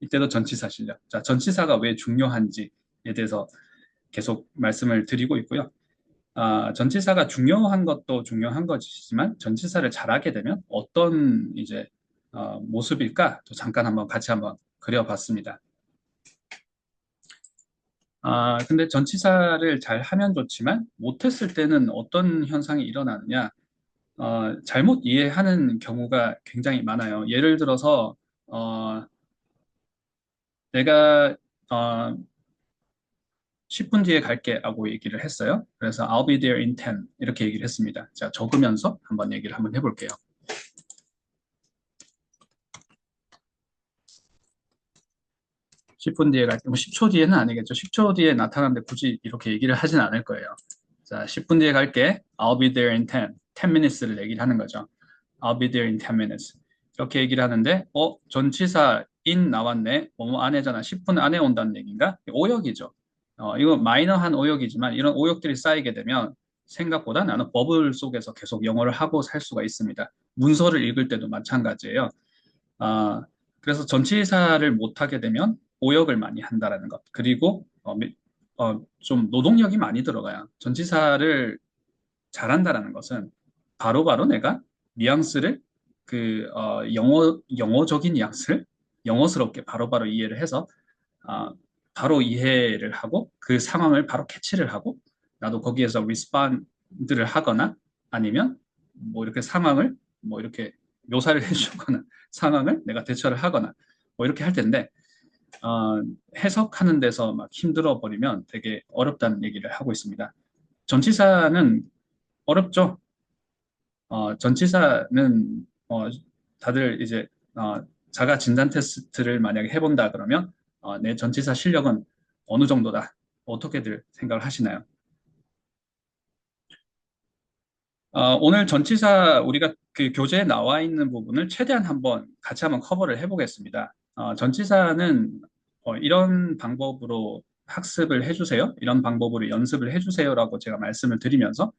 이때도 전치사 실력. 자, 전치사가 왜 중요한지에 대해서 계속 말씀을 드리고 있고요. 전치사가 중요한 것도 중요한 것이지만 전치사를 잘하게 되면 어떤 이제 모습일까? 또 잠깐 한번 같이 한번 그려봤습니다. 근데 전치사를 잘 하면 좋지만 못했을 때는 어떤 현상이 일어나느냐? 잘못 이해하는 경우가 굉장히 많아요. 예를 들어서 내가 어, 10분 뒤에 갈게 라고 얘기를 했어요. 그래서 I'll be there in 10 이렇게 얘기를 했습니다. 자, 적으면서 한번 얘기를 한번 해볼게요. 10분 뒤에 갈게, 뭐 10초 뒤에는 아니겠죠. 10초 뒤에 나타나는데 굳이 이렇게 얘기를 하진 않을 거예요. 자, 10분 뒤에 갈게. I'll be there in 10. 10 minutes를 얘기를 하는 거죠. I'll be there in 10 minutes. 이렇게 얘기를 하는데, 전치사 in 나왔네. 뭐뭐 안에잖아. 10분 안에 온다는 얘기인가? 오역이죠. 이거 마이너한 오역이지만 이런 오역들이 쌓이게 되면 생각보다 나는 버블 속에서 계속 영어를 하고 살 수가 있습니다. 문서를 읽을 때도 마찬가지예요. 아, 그래서 전치사를 못하게 되면 오역을 많이 한다라는 것. 그리고 좀 노동력이 많이 들어가요. 전치사를 잘한다라는 것은 바로바로 내가 뉘앙스를 영어적인 뉘앙스를 영어스럽게 바로바로 이해를 해서 바로 이해를 하고 그 상황을 바로 캐치를 하고 나도 거기에서 리스폰드를 하거나 아니면 뭐 이렇게 상황을 뭐 이렇게 묘사를 해주거나 상황을 내가 대처를 하거나 뭐 이렇게 할 텐데 어, 해석하는 데서 막 힘들어 버리면 되게 어렵다는 얘기를 하고 있습니다. 전치사는 어렵죠. 전치사는 다들 이제 자가 진단 테스트를 만약에 해본다 그러면 내 전치사 실력은 어느 정도다. 어떻게들 생각을 하시나요? 오늘 전치사 우리가 그 교재에 나와 있는 부분을 최대한 한번 같이 한번 커버를 해보겠습니다. 전치사는 이런 방법으로 학습을 해주세요. 이런 방법으로 연습을 해주세요라고 제가 말씀을 드리면서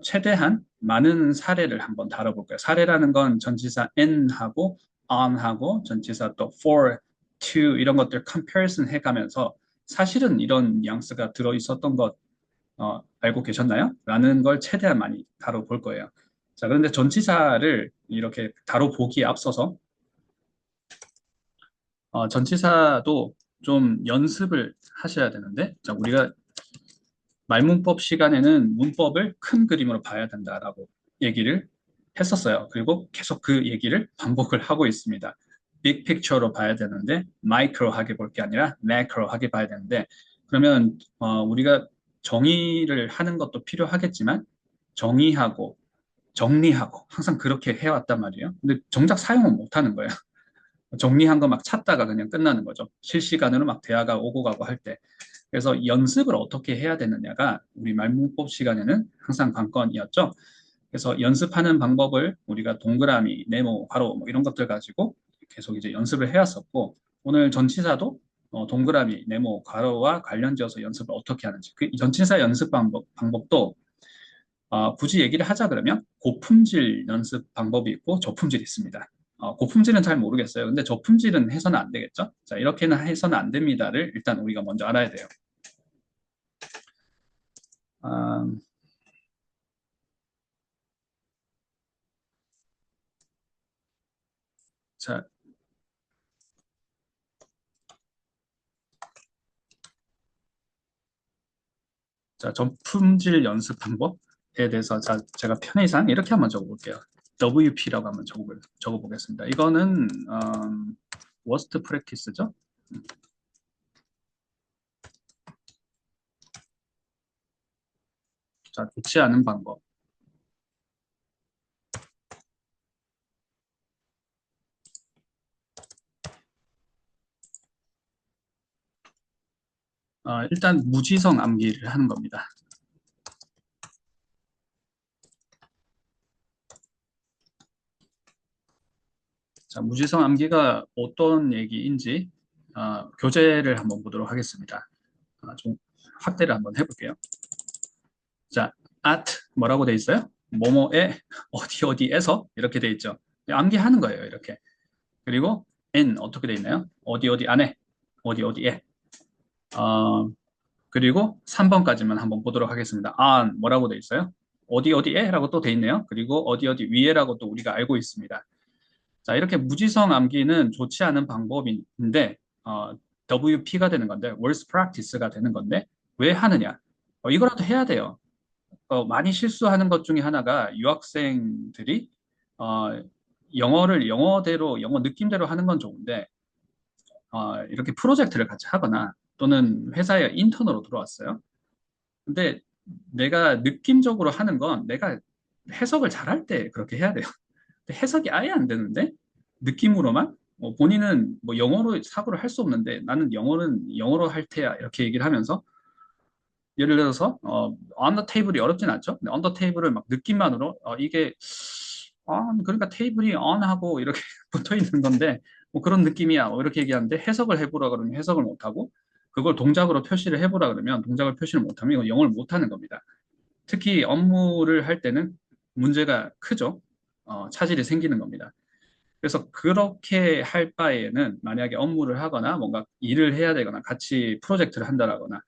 최대한 많은 사례를 한번 다뤄볼까요? 사례라는 건 전치사 n하고 on하고 전치사 또 for, to 이런 것들 comparison 해가면서 사실은 이런 뉘앙스가 들어 있었던 것 알고 계셨나요? 라는 걸 최대한 많이 다뤄볼 거예요. 자, 그런데 전치사를 이렇게 다뤄보기에 앞서서 전치사도 좀 연습을 하셔야 되는데, 자, 우리가 말문법 시간에는 문법을 큰 그림으로 봐야 된다라고 얘기를 했었어요. 그리고 계속 그 얘기를 반복을 하고 있습니다. 빅 픽처로 봐야 되는데 마이크로하게 볼 게 아니라 매크로하게 봐야 되는데 그러면 우리가 정의를 하는 것도 필요하겠지만 정의하고 정리하고 항상 그렇게 해왔단 말이에요. 근데 정작 사용은 못 하는 거예요. 정리한 거 막 찾다가 그냥 끝나는 거죠. 실시간으로 막 대화가 오고 가고 할 때. 그래서 연습을 어떻게 해야 되느냐가 우리 말문법 시간에는 항상 관건이었죠. 그래서 연습하는 방법을 우리가 동그라미, 네모, 괄호 뭐 이런 것들 가지고 계속 이제 연습을 해왔었고 오늘 전치사도 동그라미, 네모, 괄호와 관련지어서 연습을 어떻게 하는지 그 전치사 연습 방법도 굳이 얘기를 하자 그러면 고품질 연습 방법이 있고 저품질이 있습니다. 고품질은 잘 모르겠어요. 근데 저품질은 해서는 안 되겠죠? 자, 이렇게는 해서는 안 됩니다를 일단 우리가 먼저 알아야 돼요. 아, 자, 저품질 연습 방법에 대해서 제가 편의상 이렇게 한번 적어볼게요. WP라고 한번 적어보겠습니다. 이거는 worst practice죠. 자, 좋지 않은 방법. 일단 무지성 암기를 하는 겁니다. 자, 무지성 암기가 어떤 얘기인지 교재를 한번 보도록 하겠습니다. 좀 확대를 한번 해볼게요. 자, at 뭐라고 돼 있어요? 뭐뭐에 어디 어디에서 이렇게 돼 있죠. 암기하는 거예요, 이렇게. 그리고 in 어떻게 돼 있나요? 어디 어디 안에, 어디 어디에. 어, 그리고 3번까지만 한번 보도록 하겠습니다. on 뭐라고 돼 있어요? 어디 어디에 라고 또 돼 있네요. 그리고 어디 어디 위에라고 또 우리가 알고 있습니다. 자, 이렇게 무지성 암기는 좋지 않은 방법인데, WP가 되는 건데, worst practice가 되는 건데, 왜 하느냐? 이거라도 해야 돼요. 많이 실수하는 것 중에 하나가 유학생들이, 어, 영어를 영어대로, 영어 느낌대로 하는 건 좋은데, 이렇게 프로젝트를 같이 하거나, 또는 회사에 인턴으로 들어왔어요. 근데 내가 느낌적으로 하는 건 내가 해석을 잘할 때 그렇게 해야 돼요. 근데 해석이 아예 안 되는데 느낌으로만 본인은 뭐 영어로 사고를 할 수 없는데 나는 영어는 영어로 할 테야 이렇게 얘기를 하면서 예를 들어서 on the table이 어렵진 않죠. 근데 on the table을 막 느낌만으로 이게 그러니까 테이블이 on하고 이렇게 붙어 있는 건데 뭐 그런 느낌이야 뭐 이렇게 얘기하는데 해석을 해보라 그러면 해석을 못하고 그걸 동작으로 표시를 해보라 그러면 동작을 표시를 못하면 이건 영어를 못하는 겁니다. 특히 업무를 할 때는 문제가 크죠. 차질이 생기는 겁니다. 그래서 그렇게 할 바에는 만약에 업무를 하거나 뭔가 일을 해야 되거나 같이 프로젝트를 한다라거나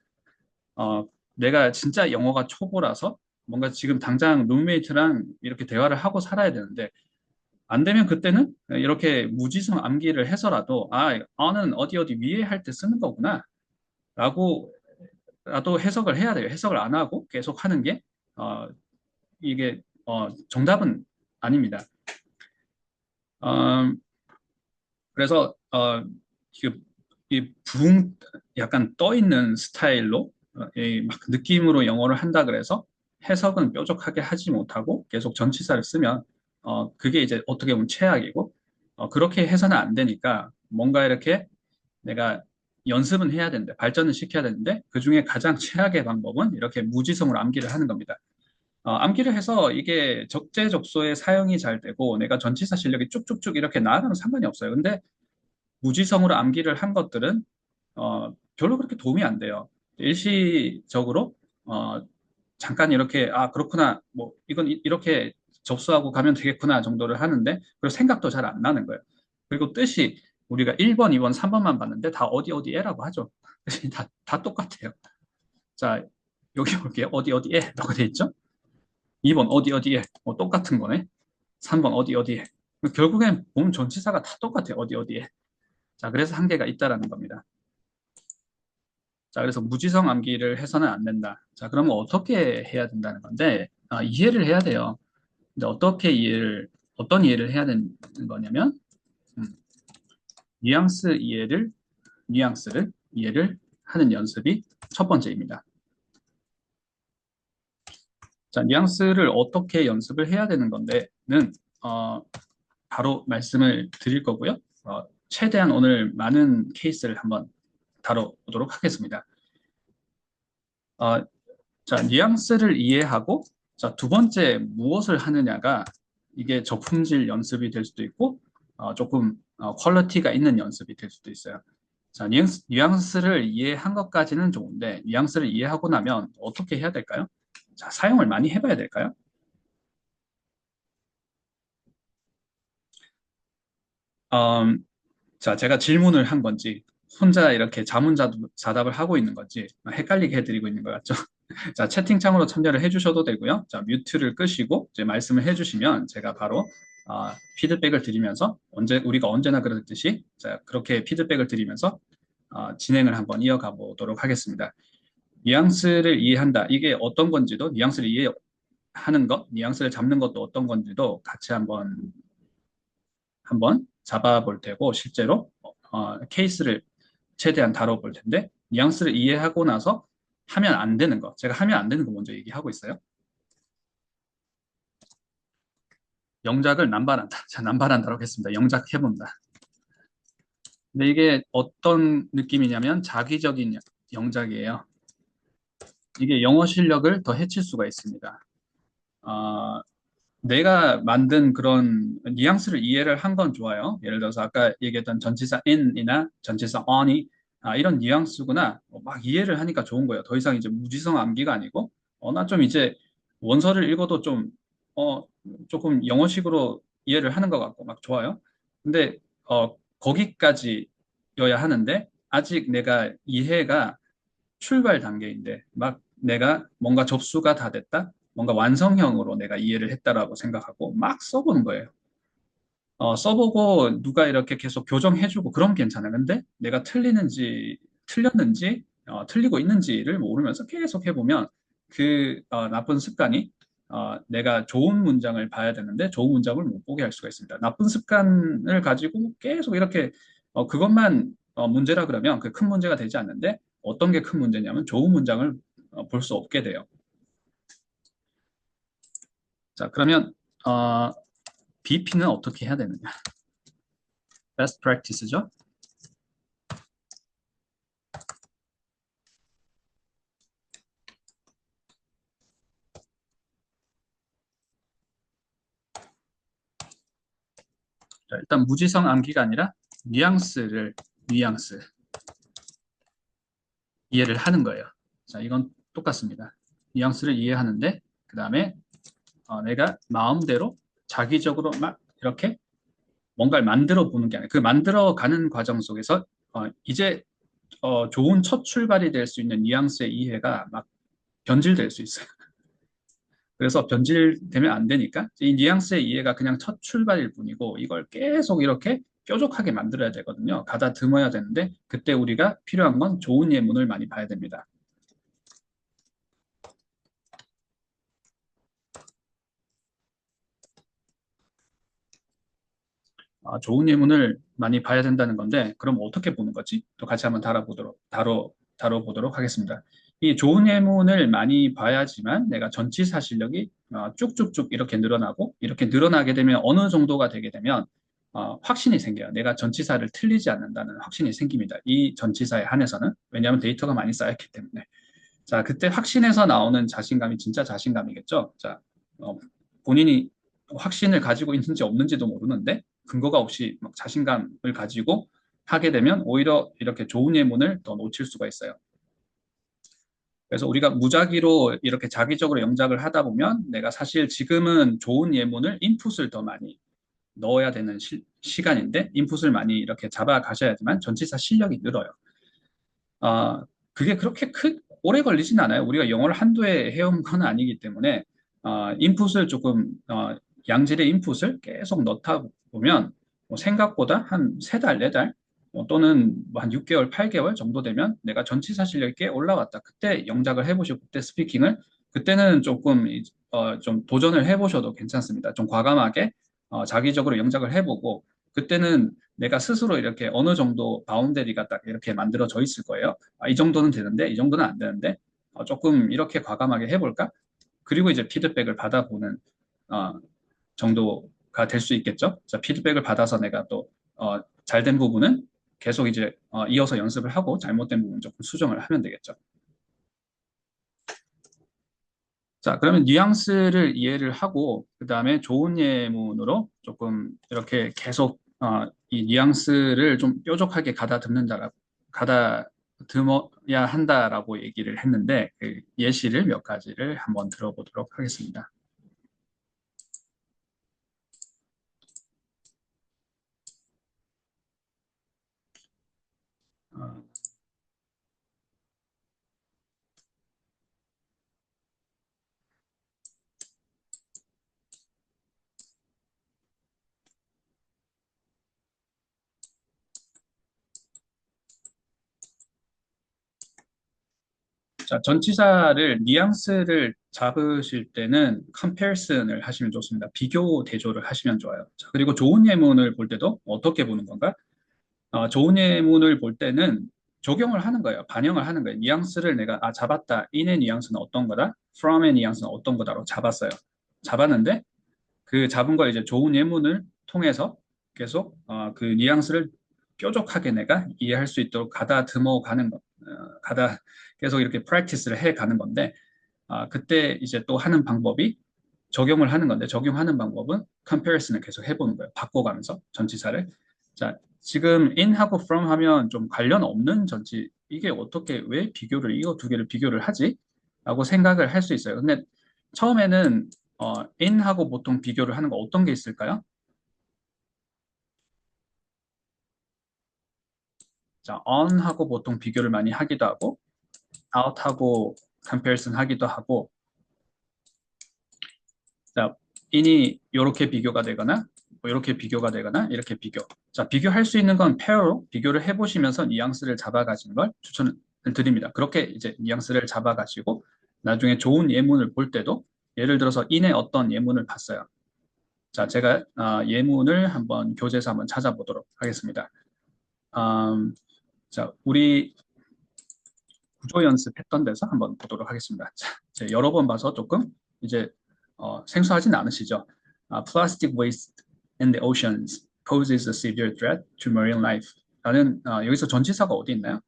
내가 진짜 영어가 초보라서 뭔가 지금 당장 룸메이트랑 이렇게 대화를 하고 살아야 되는데 안 되면 그때는 이렇게 무지성 암기를 해서라도 어는 어디 어디 위에 할 때 쓰는 거구나 라고 라도 해석을 해야 돼요. 해석을 안 하고 계속 하는 게 어, 이게 정답은 아닙니다. 어, 그래서 이 약간 떠 있는 스타일로 막 느낌으로 영어를 한다 그래서 해석은 뾰족하게 하지 못하고 계속 전치사를 쓰면 그게 이제 어떻게 보면 최악이고 그렇게 해서는 안 되니까 뭔가 이렇게 내가 연습은 해야 되는데 발전을 시켜야 되는데 그중에 가장 최악의 방법은 이렇게 무지성으로 암기를 하는 겁니다. 암기를 해서 이게 적재적소에 사용이 잘 되고 내가 전치사 실력이 쭉쭉쭉 이렇게 나아가면 상관이 없어요. 근데 무지성으로 암기를 한 것들은 별로 그렇게 도움이 안 돼요. 일시적으로 어, 잠깐 이렇게 그렇구나 뭐 이건 렇게 접수하고 가면 되겠구나 정도를 하는데 그리고 생각도 잘 안 나는 거예요. 그리고 뜻이 우리가 1번, 2번, 3번만 봤는데 다 어디 어디에라고 하죠. 다 똑같아요. 자, 여기 볼게요. 어디 어디에 라고 돼 있죠? 2번 어디 어디에 똑같은 거네. 3번 어디 어디에. 결국엔 몸 전치사가 다 똑같아요. 어디 어디에. 자, 그래서 한계가 있다라는 겁니다. 자, 그래서 무지성 암기를 해서는 안 된다. 자, 그러면 어떻게 해야 된다는 건데, 이해를 해야 돼요. 근데 어떤 이해를 해야 되는 거냐면, 음, 뉘앙스 뉘앙스를 이해를 하는 연습이 첫 번째입니다. 자, 뉘앙스를 어떻게 연습을 해야 되는 건데는, 바로 말씀을 드릴 거고요. 최대한 오늘 많은 케이스를 한번 다뤄보도록 하겠습니다. 어, 자, 뉘앙스를 이해하고, 자, 두 번째 무엇을 하느냐가 이게 저품질 연습이 될 수도 있고, 조금 퀄리티가 있는 연습이 될 수도 있어요. 자, 뉘앙스를 이해한 것까지는 좋은데, 뉘앙스를 이해하고 나면 어떻게 해야 될까요? 자, 사용을 많이 해봐야 될까요? 음, 자, 제가 질문을 한 건지, 혼자 이렇게 자문자답을 하고 있는 건지, 헷갈리게 해드리고 있는 것 같죠? 자, 채팅창으로 참여를 해주셔도 되고요. 자, 뮤트를 끄시고 이제 말씀을 해주시면 제가 바로 피드백을 드리면서 우리가 언제나 그랬듯이 자, 그렇게 피드백을 드리면서 진행을 한번 이어가 보도록 하겠습니다. 뉘앙스를 이해한다. 이게 어떤 건지도 뉘앙스를 이해하는 것, 뉘앙스를 잡는 것도 어떤 건지도 같이 한번 잡아볼 테고 실제로 케이스를 최대한 다뤄볼 텐데 뉘앙스를 이해하고 나서 하면 안 되는 거 제가 하면 안 되는 거 먼저 얘기하고 있어요. 영작을 남발한다. 자, 남발한다고 했습니다. 영작해본다. 근데 이게 어떤 느낌이냐면 자기적인 영작이에요. 이게 영어 실력을 더 해칠 수가 있습니다. 어, 내가 만든 그런 뉘앙스를 이해를 한 건 좋아요. 예를 들어서 아까 얘기했던 전치사 in이나 전치사 on이 이런 뉘앙스구나. 막 이해를 하니까 좋은 거예요. 더 이상 이제 무지성 암기가 아니고 나 좀 이제 원서를 읽어도 좀 조금 영어식으로 이해를 하는 것 같고 막 좋아요. 근데 거기까지여야 하는데 아직 내가 이해가 출발 단계인데 막 내가 뭔가 접수가 다 됐다, 뭔가 완성형으로 내가 이해를 했다라고 생각하고 막 써보는 거예요. 써보고 누가 이렇게 계속 교정해주고 그럼 괜찮아요. 근데 내가 틀렸는지, 틀리고 있는지를 모르면서 계속 해보면 그 나쁜 습관이 내가 좋은 문장을 봐야 되는데 좋은 문장을 못 보게 할 수가 있습니다. 나쁜 습관을 가지고 계속 이렇게 그것만 문제라 그러면 그 큰 문제가 되지 않는데 어떤 게 큰 문제냐면 좋은 문장을 볼 수 없게 돼요. 자, 그러면 BP는 어떻게 해야 되느냐? Best practice죠. 자, 일단 무지성 암기가 아니라 뉘앙스 이해를 하는 거예요. 자, 이건 똑같습니다. 뉘앙스를 이해하는데 그 다음에 내가 마음대로 자기적으로 막 이렇게 뭔가를 만들어 보는 게 아니라 그 만들어 가는 과정 속에서 이제 좋은 첫 출발이 될 수 있는 뉘앙스의 이해가 막 변질될 수 있어요. 그래서 변질되면 안 되니까 이 뉘앙스의 이해가 그냥 첫 출발일 뿐이고 이걸 계속 이렇게 뾰족하게 만들어야 되거든요. 가다듬어야 되는데 그때 우리가 필요한 건 좋은 예문을 많이 봐야 됩니다. 좋은 예문을 많이 봐야 된다는 건데 그럼 어떻게 보는 거지? 또 같이 한번 다뤄보도록 하겠습니다. 이 좋은 예문을 많이 봐야지만 내가 전치사 실력이 쭉쭉쭉 이렇게 늘어나고 이렇게 늘어나게 되면 어느 정도가 되게 되면 확신이 생겨요. 내가 전치사를 틀리지 않는다는 확신이 생깁니다. 이 전치사에 한해서는. 왜냐하면 데이터가 많이 쌓였기 때문에. 자, 그때 확신에서 나오는 자신감이 진짜 자신감이겠죠. 자, 본인이 확신을 가지고 있는지 없는지도 모르는데 근거가 없이 막 자신감을 가지고 하게 되면 오히려 이렇게 좋은 예문을 더 놓칠 수가 있어요. 그래서 우리가 무작위로 이렇게 자기적으로 영작을 하다 보면 내가 사실 지금은 좋은 예문을 인풋을 더 많이 넣어야 되는 시간인데 인풋을 많이 이렇게 잡아 가셔야지만 전치사 실력이 늘어요. 그게 그렇게 오래 걸리진 않아요. 우리가 영어를 한두 해 해온 건 아니기 때문에 인풋을 조금 양질의 인풋을 계속 넣다 보면 생각보다 한 세 달, 네 달 또는 뭐한 6개월, 8개월 정도 되면 내가 전치사 실력이 꽤 올라왔다. 그때 영작을 해보시고 그때 스피킹을 그때는 조금 좀 도전을 해보셔도 괜찮습니다. 좀 과감하게 자기적으로 영작을 해보고 그때는 내가 스스로 이렇게 어느 정도 바운더리가 딱 이렇게 만들어져 있을 거예요. 이 정도는 되는데, 이 정도는 안 되는데, 조금 이렇게 과감하게 해볼까? 그리고 이제 피드백을 받아보는 어, 정도가 될 수 있겠죠. 자, 피드백을 받아서 내가 또 잘된 부분은 계속 이제 이어서 연습을 하고 잘못된 부분 조금 수정을 하면 되겠죠. 자, 그러면 뉘앙스를 이해를 하고 그다음에 좋은 예문으로 조금 이렇게 계속 이 뉘앙스를 좀 뾰족하게 가다듬어야 한다라고 얘기를 했는데 그 예시를 몇 가지를 한번 들어보도록 하겠습니다. 어, 자, 전치사를 뉘앙스를 잡으실 때는 comparison을 하시면 좋습니다. 비교 대조를 하시면 좋아요. 자, 그리고 좋은 예문을 볼 때도 어떻게 보는 건가? 좋은 예문을 볼 때는 적용을 하는 거예요. 반영을 하는 거예요. 뉘앙스를 내가 잡았다. in의 뉘앙스는 어떤 거다. from의 뉘앙스는 어떤 거다로 잡았어요. 잡았는데 그 잡은 걸 이제 좋은 예문을 통해서 계속 그 뉘앙스를 뾰족하게 내가 이해할 수 있도록 가다듬어 가는 것, 가다 계속 이렇게 프랙티스를 해 가는 건데 그때 이제 또 하는 방법이 적용을 하는 건데 적용하는 방법은 comparison을 계속 해보는 거예요. 바꿔가면서 전치사를. 자, 지금 in하고 from 하면 좀 관련 없는 전치 이게 어떻게 왜 비교를 이거 두 개를 비교를 하지? 라고 생각을 할 수 있어요. 근데 처음에는 in하고 보통 비교를 하는 거 어떤 게 있을까요? 자, on하고 보통 비교를 많이 하기도 하고, out하고 comparison 하기도 하고, 자, in이 이렇게 비교가 되거나, 뭐 이렇게 비교가 되거나, 이렇게 비교. 자, 비교할 수 있는 건 pair로 비교를 해보시면서 뉘앙스를 잡아가시는 걸 추천을 드립니다. 그렇게 이제 뉘앙스를 잡아가시고, 나중에 좋은 예문을 볼 때도, 예를 들어서 in의 어떤 예문을 봤어요. 자, 제가 예문을 한번 교재에서 한번 찾아보도록 하겠습니다. 자, 우리 구조 연습했던 데서 한번 보도록 하겠습니다. 자, 여러 번 봐서 조금 이제 생소하진 않으시죠? Plastic waste in the oceans poses a severe threat to marine life. 라는 여기서 전치사가 어디 있나요?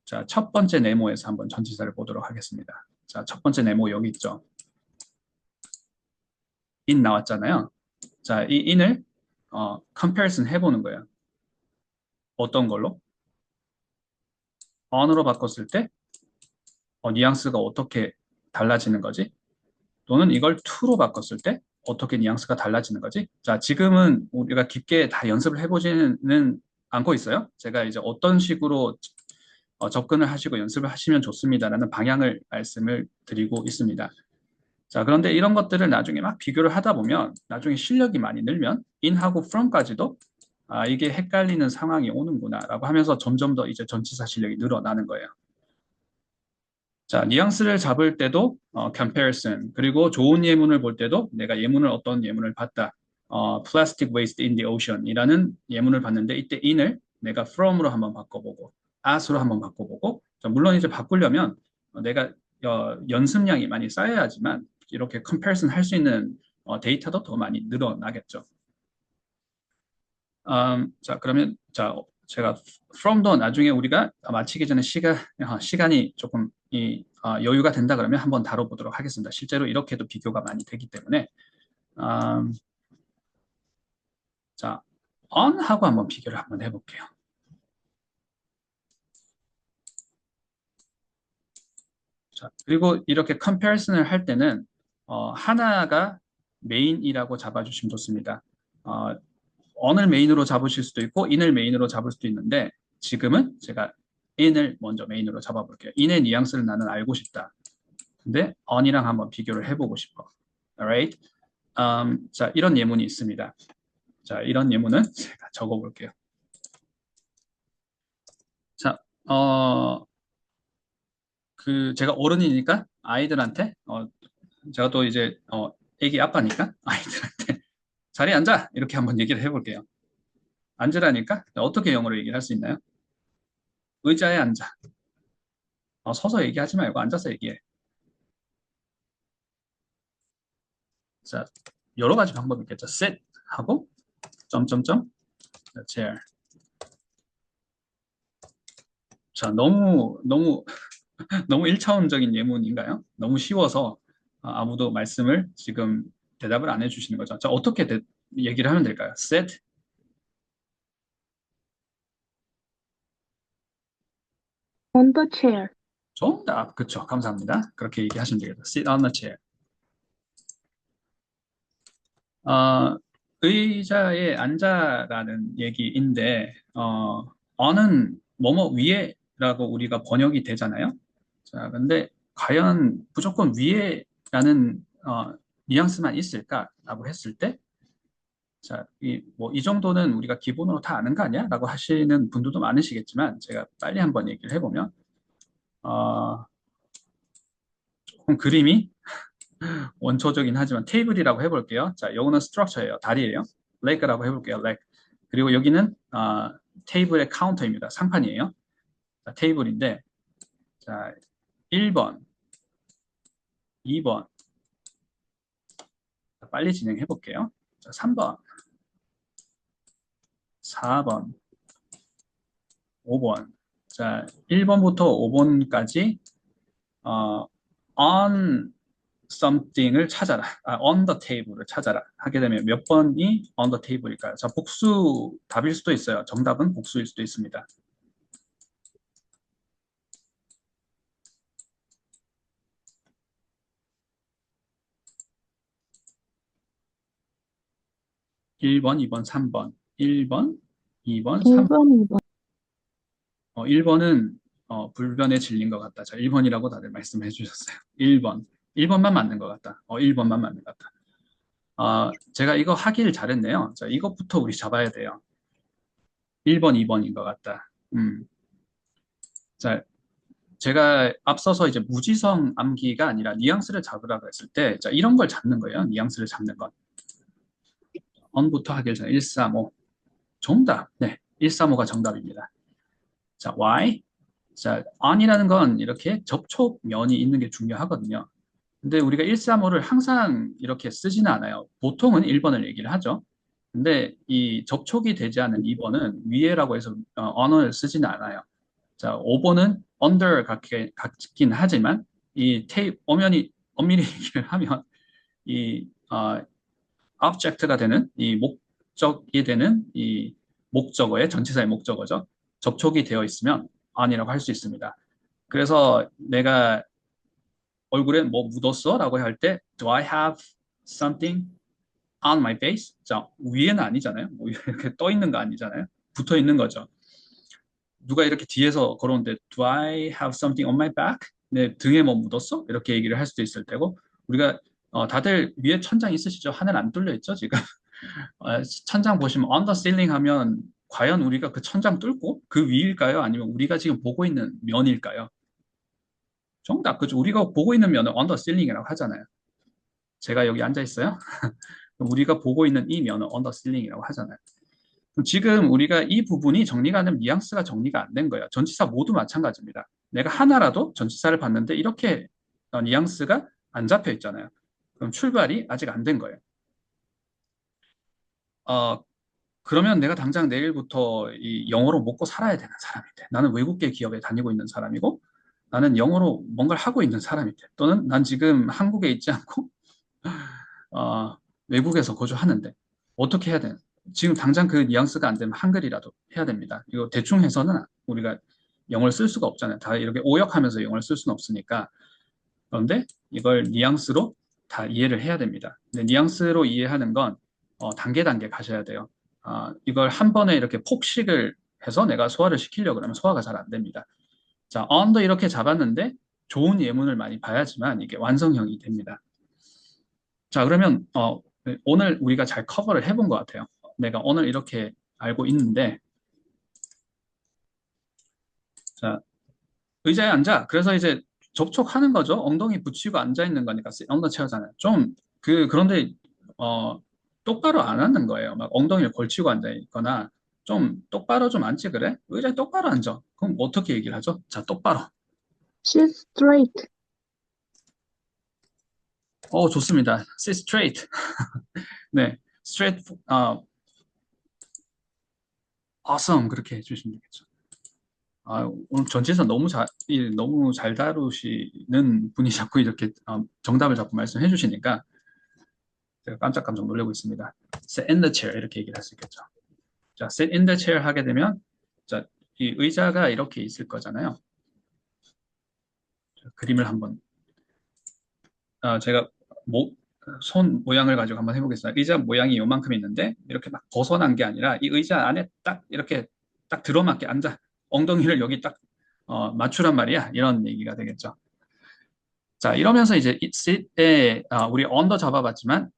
자, 첫 번째 네모에서 한번 전치사를 보도록 하겠습니다. 자, 첫 번째 네모 여기 있죠? in 나왔잖아요. 자, 이 in을 comparison 해보는 거예요. 어떤 걸로? on으로 바꿨을 때 뉘앙스가 어떻게 달라지는 거지? 또는 이걸 to로 바꿨을 때 어떻게 뉘앙스가 달라지는 거지? 자, 지금은 우리가 깊게 다 연습을 해보지는 않고 있어요. 제가 이제 어떤 식으로 접근을 하시고 연습을 하시면 좋습니다라는 방향을 말씀을 드리고 있습니다. 자, 그런데 이런 것들을 나중에 막 비교를 하다 보면 나중에 실력이 많이 늘면 in하고 from까지도 이게 헷갈리는 상황이 오는구나라고 하면서 점점 더 이제 전치사 실력이 늘어나는 거예요. 자, 뉘앙스를 잡을 때도 comparison, 그리고 좋은 예문을 볼 때도 내가 예문을 어떤 예문을 봤다. plastic waste in the ocean 이라는 예문을 봤는데 이때 in을 내가 from으로 한번 바꿔보고 as로 한번 바꿔보고 자, 물론 이제 바꾸려면 내가 연습량이 많이 쌓여야지만 이렇게 comparison 할 수 있는 데이터도 더 많이 늘어나겠죠. 자, 그러면 자, 제가 from도 나중에 우리가 마치기 전에 시간이 조금 여유가 된다 그러면 한번 다뤄보도록 하겠습니다. 실제로 이렇게도 비교가 많이 되기 때문에 음, 자, on하고 한번 비교를 한번 해볼게요. 자, 그리고 이렇게 comparison을 할 때는 하나가 메인이라고 잡아주시면 좋습니다. on을 메인으로 잡으실 수도 있고 in을 메인으로 잡을 수도 있는데 지금은 제가 in을 먼저 메인으로 잡아볼게요. in의 뉘앙스를 나는 알고 싶다. 근데 on이랑 한번 비교를 해보고 싶어. Alright? 자, 이런 예문이 있습니다. 자, 이런 예문은 제가 적어볼게요. 자, 제가 어른이니까 아이들한테, 제가 또 이제, 애기 아빠니까 아이들한테 자리에 앉아! 이렇게 한번 얘기를 해볼게요. 앉으라니까? 어떻게 영어로 얘기를 할 수 있나요? 의자에 앉아. 서서 얘기하지 말고 앉아서 얘기해. 자, 여러 가지 방법이 있겠죠. sit 하고, 점점점, chair. 자, 너무 너무 1차원적인 예문인가요? 너무 쉬워서 아무도 말씀을 지금 대답을 안 해주시는 거죠. 자, 어떻게 얘기를 하면 될까요? Sit, On the chair. 정답. 그쵸. 감사합니다. 그렇게 얘기하시면 되겠다. Sit on the chair. 어, 의자에 앉아라는 얘기인데, on은 뭐뭐 위에라고 우리가 번역이 되잖아요. 자, 근데 과연 무조건 위에라는 뉘앙스만 있을까라고 했을 때, 자, 이 정도는 우리가 기본으로 다 아는 거 아니야? 라고 하시는 분들도 많으시겠지만, 제가 빨리 한번 얘기를 해보면, 어, 조금 그림이 원초적이긴 하지만 테이블이라고 해볼게요. 자, 요거는 스트럭처예요. 다리예요. leg라고 해볼게요. leg. 그리고 여기는 테이블의 카운터입니다. 상판이에요. 자, 테이블인데, 자, 1번, 2번, 빨리 진행해 볼게요. 자, 3번, 4번, 5번. 자, 1번부터 5번까지 on something을 찾아라. on the table을 찾아라. 하게 되면 몇 번이 on the table일까요? 자, 복수 답일 수도 있어요. 정답은 복수일 수도 있습니다. 1번, 2번, 3번. 1번, 2번, 3, 1번, 2번. 1번은 불변에 질린 것 같다. 자, 1번이라고 다들 말씀해 주셨어요. 1번. 1번만 맞는 것 같다. 1번만 맞는 것 같다. 제가 이거 하기를 잘했네요. 자, 이것부터 우리 잡아야 돼요. 1번, 2번인 것 같다. 자, 제가 앞서서 이제 무지성 암기가 아니라 뉘앙스를 잡으라고 했을 때, 자, 이런 걸 잡는 거예요. 뉘앙스를 잡는 것. on부터 하길 전에 135. 정답. 네. 135가 정답입니다. 자, why? 자, on이라는 건 이렇게 접촉면이 있는 게 중요하거든요. 근데 우리가 135를 항상 이렇게 쓰지는 않아요. 보통은 1번을 얘기를 하죠. 근데 이 접촉이 되지 않은 2번은 위에라고 해서 언어를 쓰지는 않아요. 자, 5번은 under 같긴 하지만 이 테이프 엄밀히 얘기를 하면 이 object가 되는 이 목적이 되는 이 목적어의 전치사의 목적어죠. 접촉이 되어 있으면 on이라고 할 수 있습니다. 그래서 내가 얼굴에 뭐 묻었어? 라고 할 때 Do I have something on my face? 자, 위에는 아니잖아요. 뭐 이렇게 떠 있는 거 아니잖아요. 붙어 있는 거죠. 누가 이렇게 뒤에서 걸어오는데 Do I have something on my back? 내 등에 뭐 묻었어? 이렇게 얘기를 할 수도 있을 테고 우리가 다들 위에 천장 있으시죠? 하늘 안 뚫려 있죠, 지금? 천장 보시면 on the ceiling 하면 과연 우리가 그 천장 뚫고 그 위일까요? 아니면 우리가 지금 보고 있는 면일까요? 정답, 그죠? 우리가 보고 있는 면을 on the ceiling이라고 하잖아요. 제가 여기 앉아 있어요. 우리가 보고 있는 이 면을 on the ceiling이라고 하잖아요. 그럼 지금 우리가 이 부분이 정리가 안 되면 뉘앙스가 정리가 안 된 거예요. 전치사 모두 마찬가지입니다. 내가 하나라도 전치사를 봤는데 이렇게 뉘앙스가 안 잡혀 있잖아요. 그럼 출발이 아직 안 된 거예요. 어, 그러면 내가 당장 내일부터 이 영어로 먹고 살아야 되는 사람이 돼. 나는 외국계 기업에 다니고 있는 사람이고 나는 영어로 뭔가를 하고 있는 사람이 돼. 또는 난 지금 한국에 있지 않고 외국에서 거주하는데 어떻게 해야 되는? 지금 당장 그 뉘앙스가 안 되면 한글이라도 해야 됩니다. 이거 대충 해서는 우리가 영어를 쓸 수가 없잖아요. 다 이렇게 오역하면서 영어를 쓸 수는 없으니까. 그런데 이걸 뉘앙스로 다 이해를 해야 됩니다. 근데 뉘앙스로 이해하는 건 단계 단계 가셔야 돼요. 이걸 한 번에 이렇게 폭식을 해서 내가 소화를 시키려고 그러면 소화가 잘 안 됩니다. 자, on도 이렇게 잡았는데 좋은 예문을 많이 봐야지만 이게 완성형이 됩니다. 자, 그러면 오늘 우리가 잘 커버를 해본 것 같아요. 내가 오늘 이렇게 알고 있는데, 자, 의자에 앉아. 그래서 이제 접촉하는 거죠. 엉덩이 붙이고 앉아 있는 거니까 엉덩이 채우잖아요. 그런데 어, 똑바로 안 앉는 거예요. 막 엉덩이를 걸치고 앉아 있거나 좀 똑바로 좀 앉지 그래? 의자에 똑바로 앉아. 그럼 어떻게 얘기를 하죠? 자, 똑바로. Sit straight. 좋습니다. Sit straight. 네, straight. awesome 그렇게 해주시면 되겠죠. 오늘 전치사 너무 잘 다루시는 분이 자꾸 이렇게 정답을 자꾸 말씀해 주시니까 제가 깜짝깜짝 놀라고 있습니다. Sit in the chair 이렇게 얘기를 할 수 있겠죠. 자, sit in the chair 하게 되면 자, 이 의자가 이렇게 있을 거잖아요. 자, 그림을 한번 제가 손 모양을 가지고 한번 해보겠습니다. 의자 모양이 요만큼 있는데 이렇게 막 벗어난 게 아니라 이 의자 안에 딱 이렇게 딱 들어맞게 앉아 엉덩이를 여기 딱 맞추란 말이야. 이런 얘기가 되겠죠. 자, 이러면서 이제 sit에 우리 언더 잡아봤지만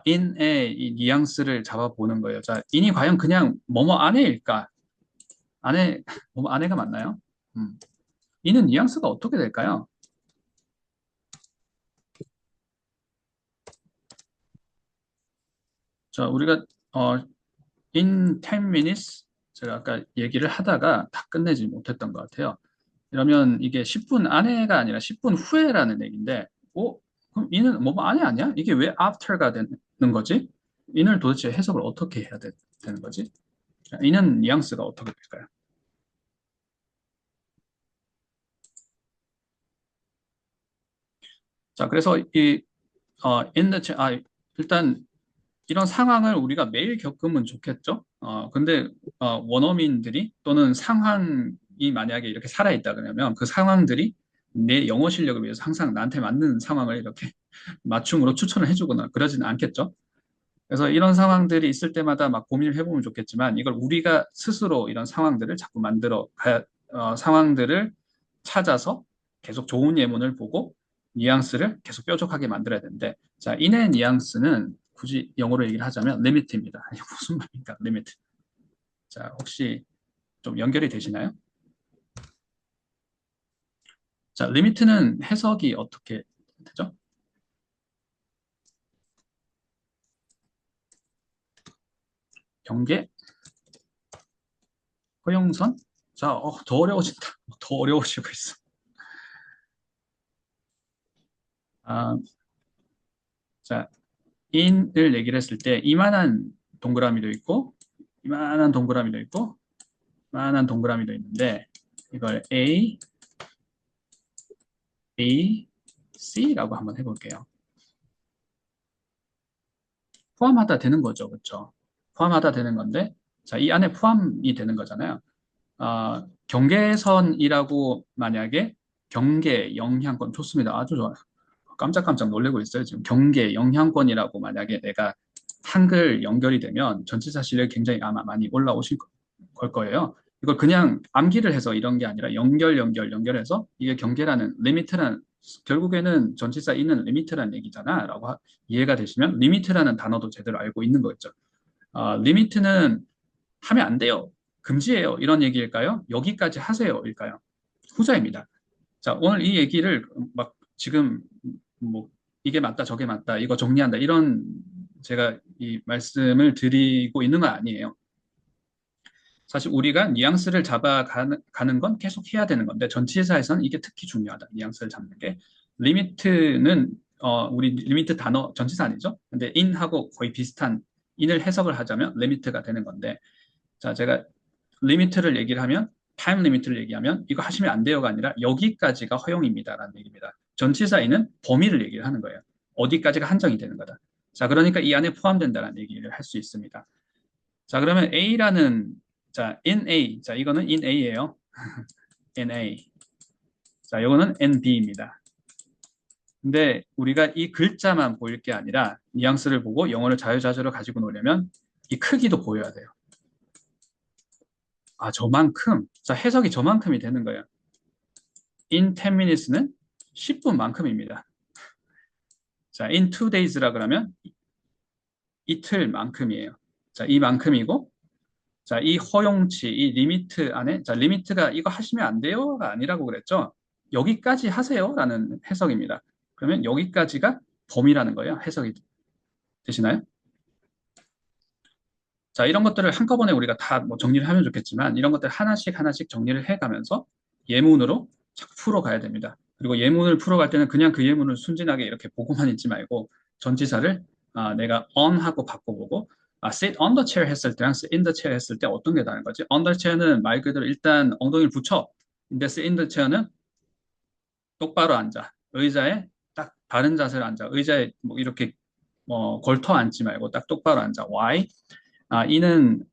in의 이 뉘앙스를 잡아보는 거예요. 자, in이 과연 그냥 뭐뭐 안에일까? 안에 뭐뭐 안에가 맞나요? in은 뉘앙스가 어떻게 될까요? 자, 우리가 in 10 minutes 제가 아까 얘기를 하다가 다 끝내지 못했던 것 같아요. 그러면 이게 10분 안에가 아니라 10분 후에라는 얘기인데, 그럼 이는 뭐 안에 아니야? 이게 왜 after가 되는 거지? 이는 도대체 해석을 어떻게 해야 되는 거지? 이는 뉘앙스가 어떻게 될까요? 자, 그래서 일단 이런 상황을 우리가 매일 겪으면 좋겠죠? 근데 원어민들이 또는 상황이 만약에 이렇게 살아있다 그러면 그 상황들이 내 영어 실력을 위해서 항상 나한테 맞는 상황을 이렇게 맞춤으로 추천을 해주거나 그러지는 않겠죠? 그래서 이런 상황들이 있을 때마다 막 고민을 해보면 좋겠지만 이걸 우리가 스스로 이런 상황들을 자꾸 만들어 가야, 상황들을 찾아서 계속 좋은 예문을 보고 뉘앙스를 계속 뾰족하게 만들어야 되는데 자, 인의 뉘앙스는 굳이 영어로 얘기를 하자면 리미트입니다. 이게 무슨 말입니까? 리미트. 자, 혹시 좀 연결이 되시나요? 자, 리미트는 해석이 어떻게 되죠? 경계, 허용선? 자, 더 어려워진다. 더 어려워지고 있어. 아, 자, in을 얘기를 했을 때 이만한 동그라미도 있고 이만한 동그라미도 있고 이만한 동그라미도 있는데 이걸 A, C라고 한번 해볼게요. 포함하다 되는 거죠. 그렇죠? 포함하다 되는 건데 자, 이 안에 포함이 되는 거잖아요. 경계선이라고 만약에 경계, 영향권 좋습니다. 아주 좋아요. 깜짝깜짝 놀래고 있어요. 지금 경계, 영향권이라고 만약에 내가 한글 연결이 되면 전치사 실력이 굉장히 아마 많이 올라오실 걸 거예요. 이걸 그냥 암기를 해서 이런 게 아니라 연결해서 이게 경계라는 리미트라는 결국에는 전치사 있는 리미트라는 얘기잖아 라고 이해가 되시면 리미트라는 단어도 제대로 알고 있는 거겠죠. 리미트는 하면 안 돼요. 금지예요. 이런 얘기일까요? 여기까지 하세요일까요? 후자입니다. 자, 오늘 이 얘기를 막 지금 뭐 이게 맞다, 저게 맞다, 이거 정리한다 이런 제가 이 말씀을 드리고 있는 건 아니에요. 사실 우리가 뉘앙스를 잡아가는 건 계속 해야 되는 건데 전치사에서는 이게 특히 중요하다. 뉘앙스를 잡는 게. 리미트는 우리 리미트 단어 전치사 아니죠? 근데 in하고 거의 비슷한 in을 해석을 하자면 리미트가 되는 건데 자, 제가 리미트를 얘기를 하면 타임 리미트를 얘기하면 이거 하시면 안 돼요가 아니라 여기까지가 허용입니다라는 얘기입니다. 전치사에는 범위를 얘기를 하는 거예요. 어디까지가 한정이 되는 거다. 자, 그러니까 이 안에 포함된다는 얘기를 할 수 있습니다. 자, 그러면 A라는 자, in A. 자, 이거는 in A예요. in A. 자, 이거는 in B입니다. 근데 우리가 이 글자만 보일 게 아니라 뉘앙스를 보고 영어를 자유자재로 가지고 노려면 이 크기도 보여야 돼요. 아, 저만큼. 자, 해석이 저만큼이 되는 거예요. in 10 minutes는 10분만큼입니다. 자, in 2days라 그러면 이틀만큼이에요. 자, 이만큼이고, 자, 이 허용치, 이 리미트 안에, 자, 리미트가 이거 하시면 안 돼요가 아니라고 그랬죠? 여기까지 하세요라는 해석입니다. 그러면 여기까지가 범위라는 거예요. 해석이 되시나요? 자, 이런 것들을 한꺼번에 우리가 다 뭐 정리를 하면 좋겠지만, 이런 것들 하나씩 하나씩 정리를 해가면서 예문으로 자꾸 풀어가야 됩니다. 그리고 예문을 풀어갈 때는 그냥 그 예문을 순진하게 이렇게 보고만 있지 말고, 전치사를 내가 on 하고 바꿔보고, sit on the chair 했을 때랑 sit in the chair 했을 때 어떤 게 다른 거지? on the chair는 말 그대로 일단 엉덩이를 붙여. 근데 sit in the chair는 똑바로 앉아. 의자에 딱 바른 자세로 앉아. 의자에 뭐 이렇게 걸터 앉지 말고 딱 똑바로 앉아. Why? 이는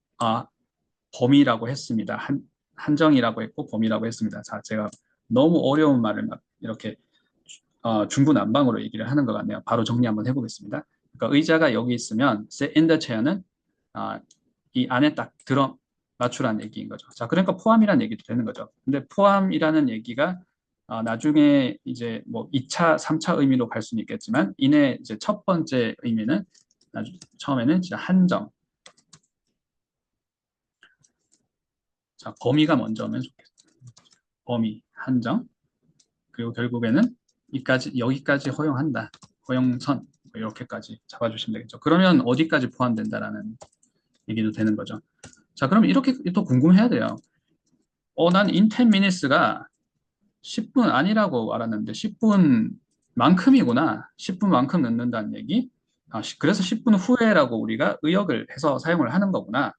범위라고 했습니다. 한정이라고 했고 범위라고 했습니다. 자, 제가 너무 어려운 말을 막 이렇게 중구난방으로 얘기를 하는 것 같네요. 바로 정리 한번 해보겠습니다. 그러니까 의자가 여기 있으면 sit in the chair는 이 안에 딱 들어 맞추라는 얘기인 거죠. 자, 그러니까 포함이라는 얘기도 되는 거죠. 근데 포함이라는 얘기가 나중에 이제 뭐 2차, 3차 의미로 갈 수는 있겠지만 이내 이제 첫 번째 의미는 처음에는 진짜 한정. 자, 범위가 먼저 오면 좋겠어요. 범위, 한정. 그리고 결국에는 여기까지 허용한다. 허용선. 뭐 이렇게까지 잡아주시면 되겠죠. 그러면 어디까지 포함된다라는 얘기도 되는 거죠. 자, 그럼 이렇게 또 궁금해야 돼요. 난 in 10 minutes가 10분 아니라고 알았는데 10분만큼이구나. 10분만큼 넣는다는 얘기. 그래서 10분 후에라고 우리가 의역을 해서 사용을 하는 거구나.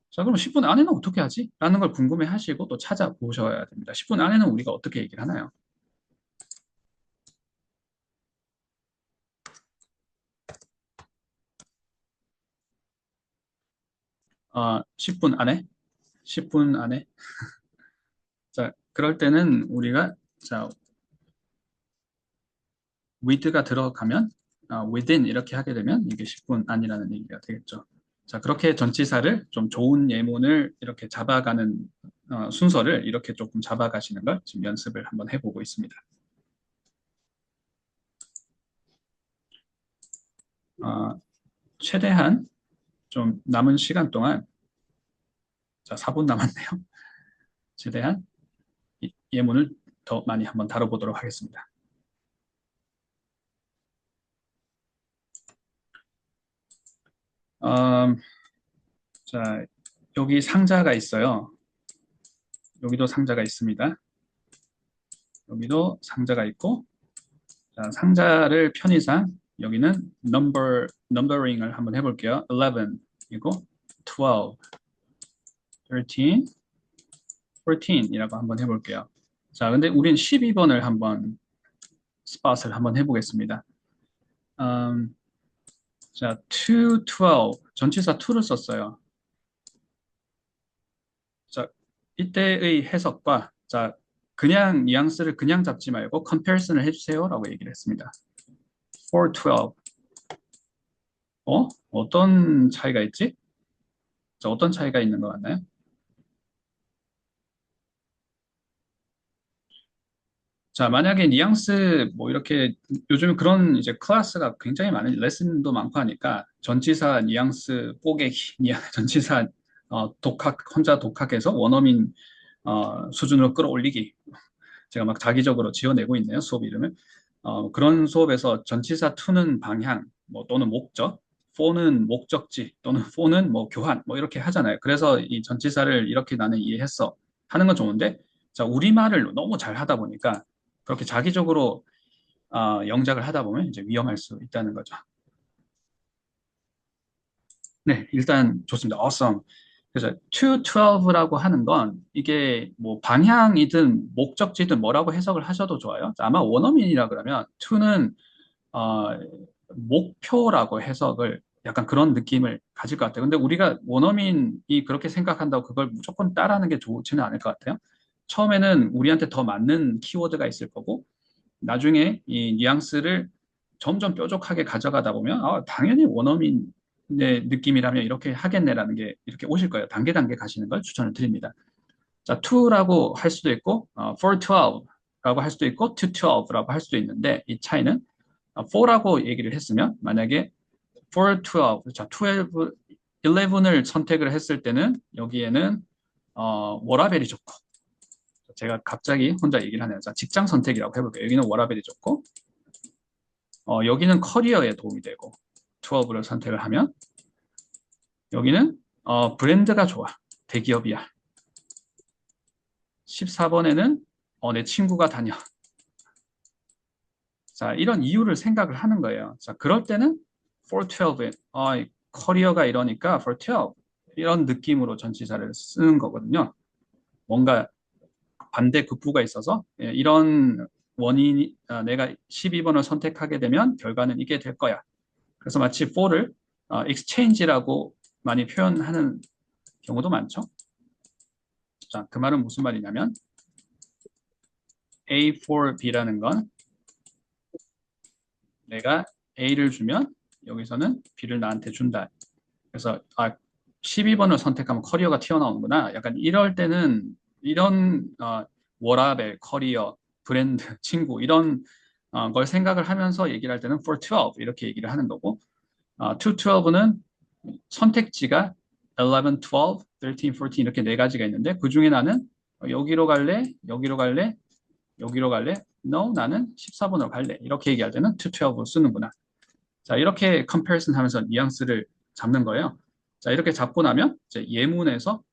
자, 그럼 10분 안에는 어떻게 하지? 라는 걸 궁금해 하시고 또 찾아보셔야 됩니다. 10분 안에는 우리가 어떻게 얘기를 하나요? 10분 안에? 10분 안에? 자, 그럴 때는 우리가, 자, with가 들어가면 within 이렇게 하게 되면 이게 10분 안이라는 얘기가 되겠죠. 자, 그렇게 전치사를 좀 좋은 예문을 이렇게 잡아가는 순서를 이렇게 조금 잡아가시는 걸 지금 연습을 한번 해보고 있습니다. 최대한 좀 남은 시간 동안, 자, 4분 남았네요. 최대한 예문을 더 많이 한번 다뤄보도록 하겠습니다. 음, 자, 여기 상자가 있어요. 여기도 상자가 있습니다. 여기도 상자가 있고, 자, 상자를 편의상 여기는 넘버링을 한번 해볼게요. 11이고 12, 13, 14이라고 한번 해볼게요. 자, 근데 우린 12번을 한번 스팟을 한번 해보겠습니다. 자, to 12 전치사 to를 썼어요. 자, 이때의 해석과 자, 그냥 뉘앙스를 그냥 잡지 말고 comparison을 해주세요라고 얘기를 했습니다. for 12 어떤 차이가 있지? 자, 어떤 차이가 있는 것 같나요? 자, 만약에 뉘앙스 뭐 이렇게 요즘 그런 이제 클래스가 굉장히 많은 레슨도 많고 하니까 전치사 뉘앙스 뽀개기, 전치사 독학 혼자 독학해서 원어민 수준으로 끌어올리기. 제가 막 자기적으로 지어내고 있네요, 수업 이름을. 그런 수업에서 전치사 to는 방향, 뭐 또는 목적, for는 목적지 또는 for는 뭐 교환, 뭐 이렇게 하잖아요. 그래서 이 전치사를 이렇게 나는 이해했어 하는 건 좋은데, 자, 우리말을 너무 잘 하다 보니까 그렇게 자기적으로 영작을 하다 보면 이제 위험할 수 있다는 거죠. 네, 일단 좋습니다. Awesome. 그래서 to 12라고 하는 건 이게 뭐 방향이든 목적지든 뭐라고 해석을 하셔도 좋아요. 아마 원어민이라 그러면 to는 어, 목표라고 해석을 약간 그런 느낌을 가질 것 같아요. 근데 우리가 원어민이 그렇게 생각한다고 그걸 무조건 따라하는 게 좋지는 않을 것 같아요. 처음에는 우리한테 더 맞는 키워드가 있을 거고 나중에 이 뉘앙스를 점점 뾰족하게 가져가다 보면 당연히 원어민의 느낌이라면 이렇게 하겠네라는 게 이렇게 오실 거예요. 단계 단계 가시는 걸 추천을 드립니다. 자, to라고 할 수도 있고 for 12라고 할 수도 있고 to 12라고 할 수도 있는데 이 차이는 for라고 얘기를 했으면 만약에 for 12, 자, 12, 11을 선택을 했을 때는 여기에는 워라벨이 좋고 제가 갑자기 혼자 얘기를 하네요. 자, 직장 선택이라고 해볼게요. 여기는 워라벨이 좋고 여기는 커리어에 도움이 되고 12를 선택을 하면 여기는 브랜드가 좋아. 대기업이야. 14번에는 내 친구가 다녀. 자, 이런 이유를 생각을 하는 거예요. 자, 그럴 때는 for 12에 커리어가 이러니까 for 12 이런 느낌으로 전치사를 쓰는 거거든요. 뭔가 반대 급부가 있어서 이런 원인이 내가 12번을 선택하게 되면 결과는 이게 될 거야. 그래서 마치 for를 exchange라고 많이 표현하는 경우도 많죠. 자, 그 말은 무슨 말이냐면 A for B라는 건 내가 A를 주면 여기서는 B를 나한테 준다. 그래서 12번을 선택하면 커리어가 튀어나오는구나. 약간 이럴 때는 이런 워라벨, 커리어, 브랜드, 친구 이런 걸 생각을 하면서 얘기를 할 때는 for 12 이렇게 얘기를 하는 거고 to 12는 선택지가 11, 12, 13, 14 이렇게 네 가지가 있는데 그 중에 나는 여기로 갈래, 여기로 갈래, 여기로 갈래? No, 나는 14번으로 갈래. 이렇게 얘기할 때는 to 12로 쓰는구나. 자, 이렇게 comparison 하면서 뉘앙스를 잡는 거예요. 자, 이렇게 잡고 나면 이제 예문에서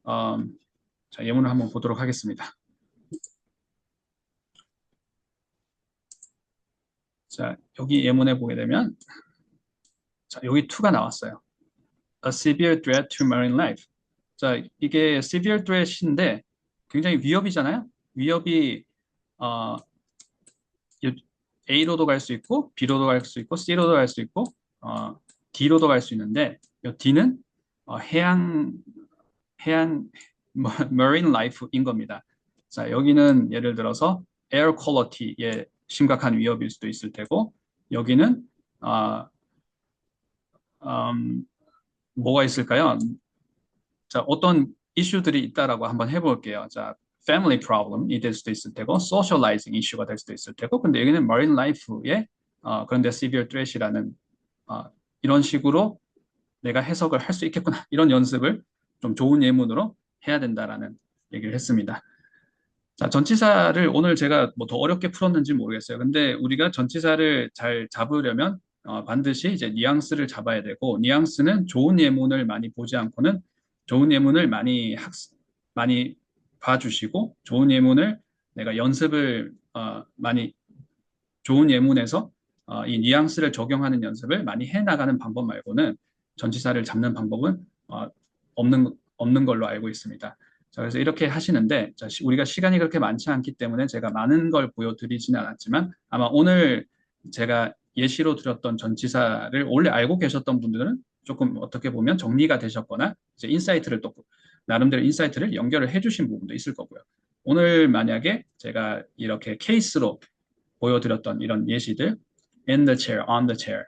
자, 예문을 한번 보도록 하겠습니다. 자, 여기 예문에 보게 되면 자, 여기 to가 나왔어요. A severe threat to marine life. 자, 이게 severe threat인데 굉장히 위협이잖아요. 위협이 어, A로도 갈 수 있고 B로도 갈 수 있고 C로도 갈 수 있고 D로도 갈 수 있는데 이 D는 해양 marine life인 겁니다. 자, 여기는 예를 들어서 air quality에 심각한 위협일 수도 있을 테고 여기는 아, 음, 뭐가 있을까요? 자, 어떤 이슈들이 있다라고 한번 해볼게요. 자, family problem이 될 수도 있을 테고, socializing 이슈가 될 수도 있을 테고, 근데 여기는 marine life의 그런데 severe threat이라는 어, 이런 식으로 내가 해석을 할 수 있겠구나. 이런 연습을 좀 좋은 예문으로 해야 된다라는 얘기를 했습니다. 자, 전치사를 오늘 제가 뭐 더 어렵게 풀었는지 모르겠어요. 근데 우리가 전치사를 잘 잡으려면 반드시 이제 뉘앙스를 잡아야 되고, 뉘앙스는 좋은 예문을 많이 보지 않고는 좋은 예문을 많이 봐주시고, 좋은 예문을 내가 연습을 많이 좋은 예문에서 이 뉘앙스를 적용하는 연습을 많이 해나가는 방법 말고는 전치사를 잡는 방법은 없는 걸로 알고 있습니다. 자, 그래서 이렇게 하시는데, 자, 우리가 시간이 그렇게 많지 않기 때문에 제가 많은 걸 보여드리지는 않았지만, 아마 오늘 제가 예시로 드렸던 전치사를 원래 알고 계셨던 분들은 조금 어떻게 보면 정리가 되셨거나, 이제 인사이트를 또, 나름대로 인사이트를 연결을 해주신 부분도 있을 거고요. 오늘 만약에 제가 이렇게 케이스로 보여드렸던 이런 예시들, in the chair, on the chair.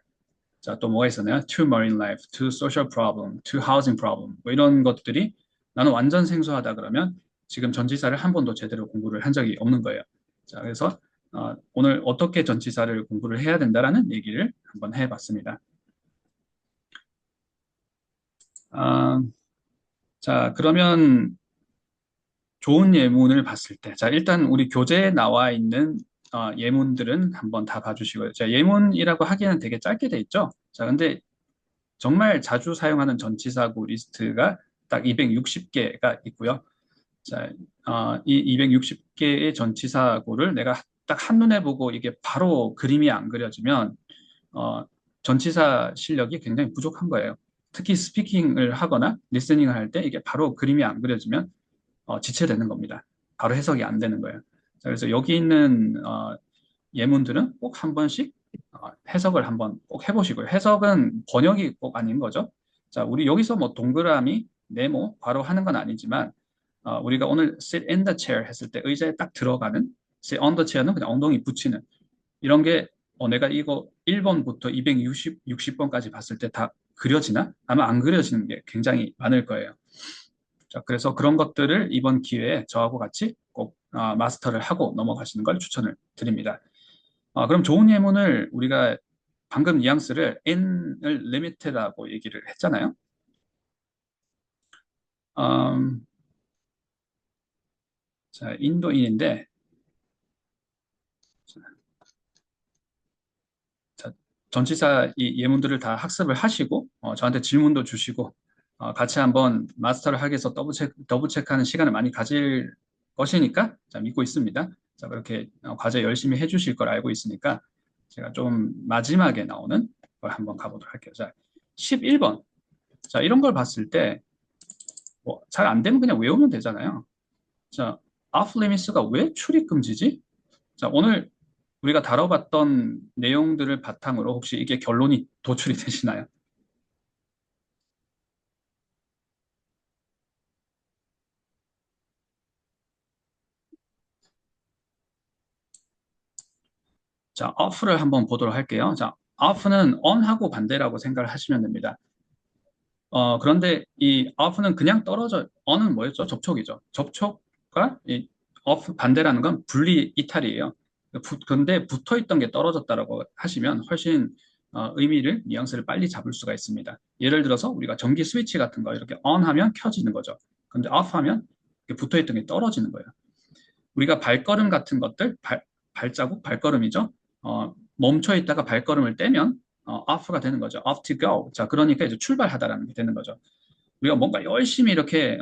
자, 또 뭐가 있었나요? to marine life, to social problem, to housing problem. 뭐 이런 것들이 나는 완전 생소하다 그러면 지금 전치사를 한 번도 제대로 공부를 한 적이 없는 거예요. 자, 그래서 오늘 어떻게 전치사를 공부를 해야 된다라는 얘기를 한번 해봤습니다. 아, 자, 그러면 좋은 예문을 봤을 때, 자, 일단 우리 교재에 나와 있는 예문들은 한번 다 봐주시고요. 자, 예문이라고 하기에는 되게 짧게 돼 있죠? 자, 근데 정말 자주 사용하는 전치사구 리스트가 딱 260개가 있고요. 자, 이 260개의 전치사구를 내가 딱 한눈에 보고 이게 바로 그림이 안 그려지면, 어, 전치사 실력이 굉장히 부족한 거예요. 특히 스피킹을 하거나 리스닝을 할 때 이게 바로 그림이 안 그려지면 지체되는 겁니다. 바로 해석이 안 되는 거예요. 자, 그래서 여기 있는 예문들은 꼭 한 번씩 해석을 한번 꼭 해보시고요. 해석은 번역이 꼭 아닌 거죠. 자, 우리 여기서 뭐 동그라미, 네모, 괄호 하는 건 아니지만 우리가 오늘 sit in the chair 했을 때 의자에 딱 들어가는 sit on the chair는 그냥 엉덩이 붙이는 이런 게 내가 이거 1번부터 260번까지 봤을 때 다 그려지나? 아마 안 그려지는 게 굉장히 많을 거예요. 자, 그래서 그런 것들을 이번 기회에 저하고 같이 꼭 마스터를 하고 넘어가시는 걸 추천을 드립니다. 그럼 좋은 예문을 우리가 방금 뉘앙스를 n을 limited라고 얘기를 했잖아요. 음, 자, 인도인인데 자, 전치사 이 예문들을 다 학습을 하시고 저한테 질문도 주시고 같이 한번 마스터를 하기 위해서 더블 체크하는 시간을 많이 가질 것이니까 자, 믿고 있습니다. 자, 그렇게 과제 열심히 해주실 걸 알고 있으니까 제가 좀 마지막에 나오는 걸 한번 가보도록 할게요. 자, 11번. 자, 이런 걸 봤을 때 잘 안 되면 그냥 외우면 되잖아요. 자, off limits가 왜 출입 금지지? 자, 오늘 우리가 다뤄봤던 내용들을 바탕으로 혹시 이게 결론이 도출이 되시나요? 자, off를 한번 보도록 할게요. 자, off는 on하고 반대라고 생각을 하시면 됩니다. 그런데 이 off는 그냥 떨어져, on은 뭐였죠? 접촉이죠. 접촉과 이 off 반대라는 건 분리 이탈이에요. 그런데 붙어 있던 게 떨어졌다라고 하시면 훨씬 의미를, 뉘앙스를 빨리 잡을 수가 있습니다. 예를 들어서 우리가 전기 스위치 같은 거 이렇게 on 하면 켜지는 거죠. 근데 off 하면 붙어 있던 게 떨어지는 거예요. 우리가 발걸음 같은 것들, 발자국, 발걸음이죠. 멈춰 있다가 발걸음을 떼면 off가 되는 거죠. off to go. 자, 그러니까 이제 출발하다라는 게 되는 거죠. 우리가 뭔가 열심히 이렇게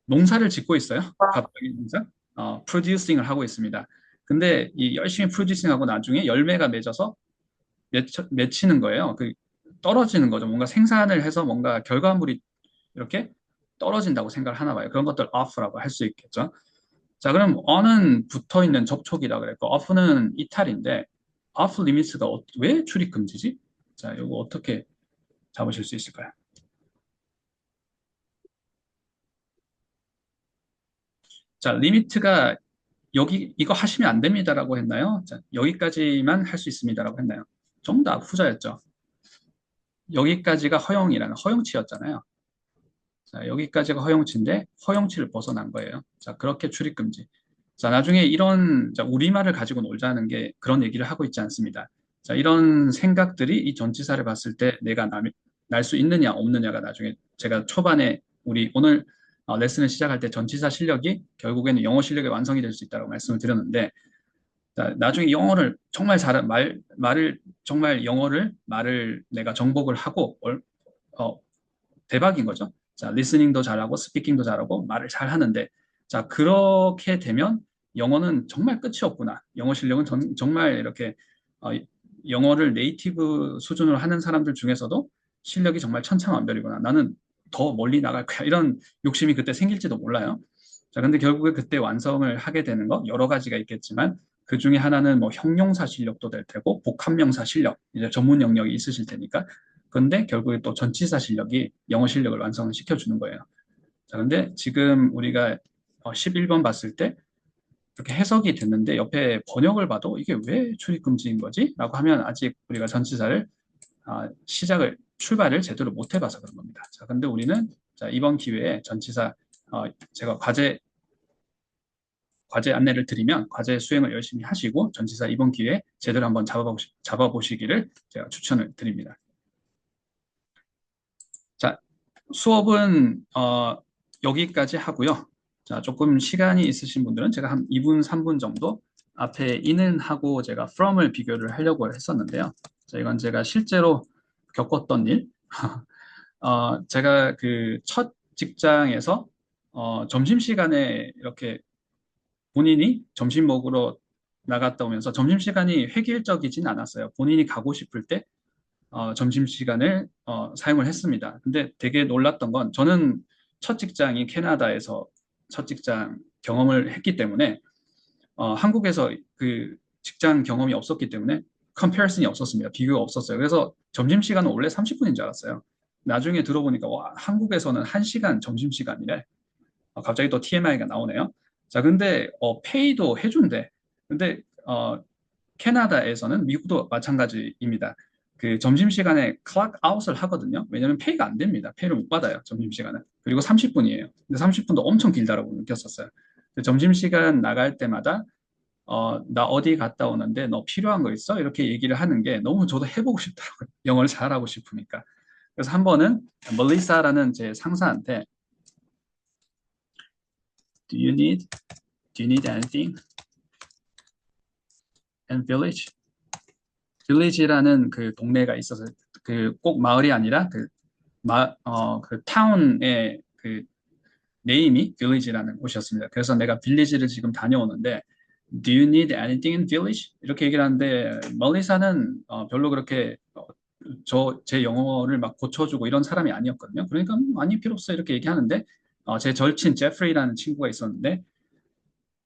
농사를 짓고 있어요. 갑자기 농사, producing을 하고 있습니다. 근데 이 열심히 producing하고 나중에 열매가 맺어서 맺히는 거예요. 그 떨어지는 거죠. 뭔가 생산을 해서 뭔가 결과물이 이렇게 떨어진다고 생각을 하나 봐요. 그런 것들 off라고 할 수 있겠죠. 자, 그럼 on은 붙어 있는 접촉이라 그랬고 off는 이탈인데 off limits가 왜 출입 금지지? 자, 이거 어떻게 잡으실 수 있을까요? 자, 리미트가 여기 이거 하시면 안 됩니다라고 했나요? 자, 여기까지만 할 수 있습니다라고 했나요? 정답 후자였죠. 여기까지가 허용이라는 허용치였잖아요. 자, 여기까지가 허용치인데 허용치를 벗어난 거예요. 자, 그렇게 출입금지. 자, 나중에 이런 자, 우리말을 가지고 놀자는 게 그런 얘기를 하고 있지 않습니다. 자, 이런 생각들이 이 전치사를 봤을 때 내가 날 수 있느냐 없느냐가 나중에 제가 초반에 우리 오늘 레슨을 시작할 때 전치사 실력이 결국에는 영어 실력의 완성이 될 수 있다고 말씀을 드렸는데 자, 나중에 영어를 정말 말을 정말 영어를 말을 내가 정복을 하고 어, 대박인 거죠. 자, 리스닝도 잘하고 스피킹도 잘하고 말을 잘 하는데 자, 그렇게 되면 영어는 정말 끝이 없구나. 영어 실력은 정말 이렇게 어, 영어를 네이티브 수준으로 하는 사람들 중에서도 실력이 정말 천차만별이구나. 나는 더 멀리 나갈 거야. 이런 욕심이 그때 생길지도 몰라요. 자, 근데 결국에 그때 완성을 하게 되는 거 여러 가지가 있겠지만 그 중에 하나는 뭐 형용사 실력도 될 테고 복합명사 실력, 이제 전문 영역이 있으실 테니까 근데 결국에 또 전치사 실력이 영어 실력을 완성을 시켜주는 거예요. 자, 근데 지금 우리가 11번 봤을 때 이렇게 해석이 됐는데 옆에 번역을 봐도 이게 왜 출입금지인 거지? 라고 하면 아직 우리가 전치사를 출발을 제대로 못 해봐서 그런 겁니다. 자, 근데 우리는 자, 이번 기회에 전치사 제가 과제 안내를 드리면 과제 수행을 열심히 하시고 전치사 이번 기회에 제대로 한번 잡아보시기를 제가 추천을 드립니다. 자, 수업은 여기까지 하고요. 자, 조금 시간이 있으신 분들은 제가 한 2분, 3분 정도 앞에 in은 하고 제가 from을 비교를 하려고 했었는데요. 자, 이건 제가 실제로 겪었던 일. 제가 그 첫 직장에서 점심시간에 이렇게 본인이 점심 먹으러 나갔다 오면서 점심시간이 획일적이진 않았어요. 본인이 가고 싶을 때 점심시간을 사용을 했습니다. 근데 되게 놀랐던 건 저는 첫 직장이 캐나다에서 첫 직장 경험을 했기 때문에 한국에서 그 직장 경험이 없었기 때문에 컴패리슨이 없었습니다. 비교가 없었어요. 그래서 점심시간은 원래 30분인 줄 알았어요. 나중에 들어보니까 와, 한국에서는 1시간 점심시간이래. 갑자기 또 TMI가 나오네요. 자, 근데 페이도 해준대. 근데 캐나다에서는 미국도 마찬가지입니다. 그 점심시간에 클락 아웃을 하거든요. 왜냐하면 페이가 안 됩니다. 페이를 못 받아요. 점심시간은. 그리고 30분이에요. 근데 30분도 엄청 길다라고 느꼈었어요. 점심시간 나갈 때마다 나 어디 갔다 오는데 너 필요한 거 있어? 이렇게 얘기를 하는 게 너무 저도 해보고 싶더라고요. 영어를 잘하고 싶으니까. 그래서 한 번은 멜리사라는 제 상사한테 Do you need, do you need anything? And village? village라는 그 동네가 있어서 그 꼭 마을이 아니라 그 타운의 그 네임이 village라는 곳이었습니다. 그래서 내가 빌리지를 지금 다녀오는데 Do you need anything in village? 이렇게 얘기를 하는데 멀리사는 별로 그렇게 제 영어를 막 고쳐주고 이런 사람이 아니었거든요. 그러니까 아니 필요 없어 이렇게 얘기하는데 제 절친 제프리라는 친구가 있었는데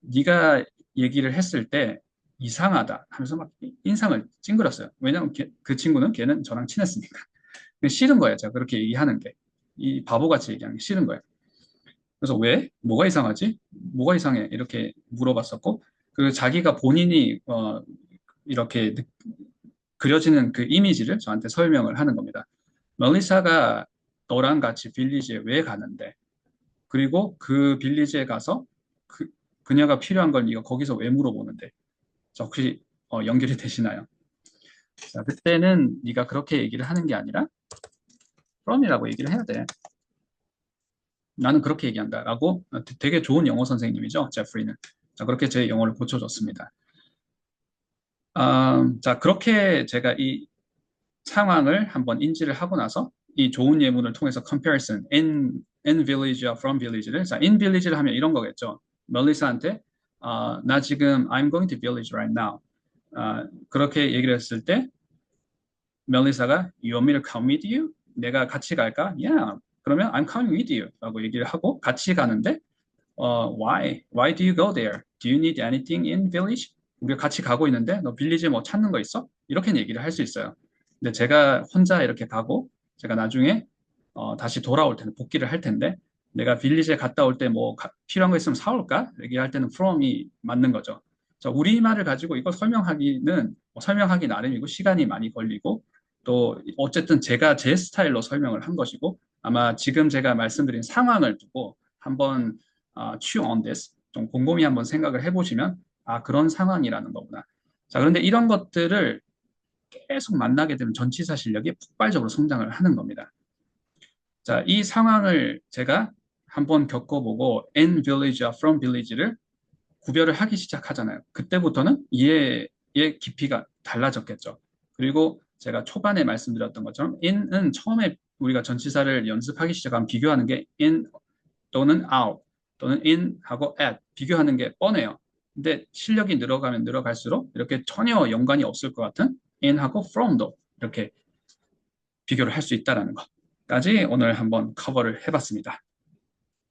네가 얘기를 했을 때 이상하다 하면서 막 인상을 찡그렸어요. 왜냐하면 그 친구는 걔는 저랑 친했으니까. 싫은 거예요. 제가 그렇게 얘기하는 게. 이 바보같이 얘기하는 게 싫은 거예요. 그래서 왜? 뭐가 이상하지? 뭐가 이상해? 이렇게 물어봤었고, 그 자기가 본인이 이렇게 그려지는 그 이미지를 저한테 설명을 하는 겁니다. 멜리사가 너랑 같이 빌리지에 왜 가는데? 그리고 그 빌리지에 가서 그녀가 필요한 걸 네가 거기서 왜 물어보는데? 자, 혹시 연결이 되시나요? 자, 그때는 네가 그렇게 얘기를 하는 게 아니라 from이라고 얘기를 해야 돼. 나는 그렇게 얘기한다라고 되게 좋은 영어 선생님이죠, 제프리는. 자, 그렇게 제 영어를 고쳐줬습니다. 자, 그렇게 제가 이 상황을 한번 인지를 하고 나서 이 좋은 예문을 통해서 comparison in village와 from village를 자, in village를 하면 이런 거겠죠. 멜리사한테 나 지금 I'm going to village right now. 그렇게 얘기를 했을 때 멜리사가 You want me to come with you? 내가 같이 갈까? Yeah. 그러면 I'm coming with you 라고 얘기를 하고 같이 가는데 why? Why do you go there? Do you need anything in village? 우리가 같이 가고 있는데 너 빌리지 뭐 찾는 거 있어? 이렇게 얘기를 할 수 있어요. 근데 제가 혼자 이렇게 가고 제가 나중에 다시 돌아올 때는 복귀를 할 텐데 내가 빌리지에 갔다 올 때 뭐 필요한 거 있으면 사올까? 얘기할 때는 from이 맞는 거죠. 자, 우리말을 가지고 이걸 설명하기는 설명하기 나름이고 시간이 많이 걸리고 또 어쨌든 제가 제 스타일로 설명을 한 것이고 아마 지금 제가 말씀드린 상황을 두고 한번 chew on this 좀 곰곰이 한번 생각을 해보시면 아, 그런 상황이라는 거구나. 자, 그런데 이런 것들을 계속 만나게 되면 전치사 실력이 폭발적으로 성장을 하는 겁니다. 자, 이 상황을 제가 한번 겪어보고 in village와 from village를 구별을 하기 시작하잖아요. 그때부터는 이해의 깊이가 달라졌겠죠. 그리고 제가 초반에 말씀드렸던 것처럼 in은 처음에 우리가 전치사를 연습하기 시작하면 비교하는 게 in 또는 out 또는 in하고 at 비교하는 게 뻔해요. 근데 실력이 늘어가면 늘어갈수록 이렇게 전혀 연관이 없을 것 같은 in하고 from도 이렇게 비교를 할 수 있다는 것까지 오늘 한번 커버를 해봤습니다.